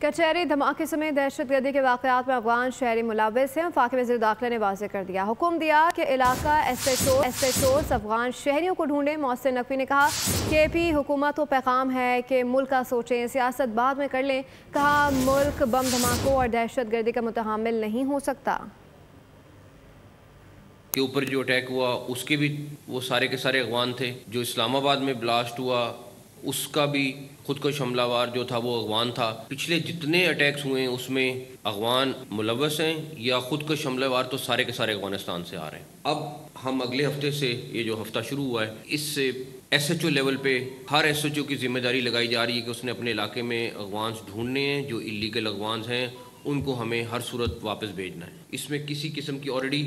कचहरी धमाके समेत दहशत गर्दी के वाक़यात में अफगान शहरी मुलव्वस हैं। वफाकी वज़ीर दाखिला ने वाज़ेह कर दिया, हुक्म दिया कि इलाका एसएचओ अफगान शहरियों को ढूंढें। मोहसिन नकवी ने कहा केपी हुकूमत को पैगाम है कि मुल्क का सोचें, सियासत बाद में कर लें। कहा मुल्क बम धमाकों और दहशत गर्दी का मुतहम्मिल नहीं हो सकता। के ऊपर जो अटैक हुआ उसके भी वो सारे के सारे अगवान थे। जो इस्लामाबाद में ब्लास्ट हुआ उसका भी खुद को हमलावर जो था वो अगवान था। पिछले जितने अटैक्स हुए हैं उसमें अगवान मुलव्वस हैं या खुद को हमलावर तो सारे के सारे अफगानिस्तान से आ रहे हैं। अब हम अगले हफ्ते से ये जो हफ्ता शुरू हुआ है इससे एसएचओ लेवल पे हर एसएचओ की जिम्मेदारी लगाई जा रही है कि उसने अपने इलाके में अगवान्स ढूंढने हैं। जो इलीगल अगवान्स हैं उनको हमें हर सूरत वापस भेजना है। इसमें किसी किस्म की ऑलरेडी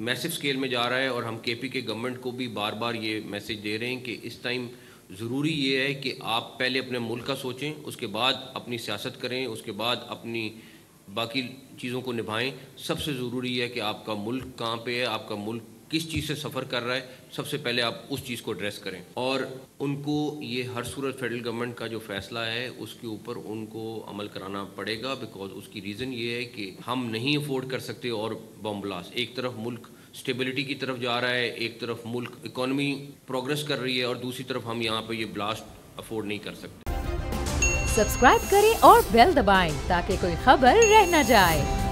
मैसिव स्केल में जा रहा है और हम केपी के गवर्नमेंट को भी बार बार ये मैसेज दे रहे हैं कि इस टाइम ज़रूरी ये है कि आप पहले अपने मुल्क का सोचें, उसके बाद अपनी सियासत करें, उसके बाद अपनी बाकी चीज़ों को निभाएं। सबसे ज़रूरी है कि आपका मुल्क कहाँ पे है, आपका मुल्क किस चीज़ से सफ़र कर रहा है, सबसे पहले आप उस चीज़ को एड्रेस करें। और उनको ये हर सूरत फेडरल गवर्नमेंट का जो फ़ैसला है उसके ऊपर उनको अमल कराना पड़ेगा। बिकॉज उसकी रीज़न ये है कि हम नहीं अफोर्ड कर सकते और बम ब्लास्ट। एक तरफ मुल्क स्टेबिलिटी की तरफ जा रहा है, एक तरफ मुल्क इकॉनमी प्रोग्रेस कर रही है और दूसरी तरफ हम यहाँ पे ये ब्लास्ट अफोर्ड नहीं कर सकते। सब्सक्राइब करें और बेल दबाएं ताकि कोई खबर रह न जाए।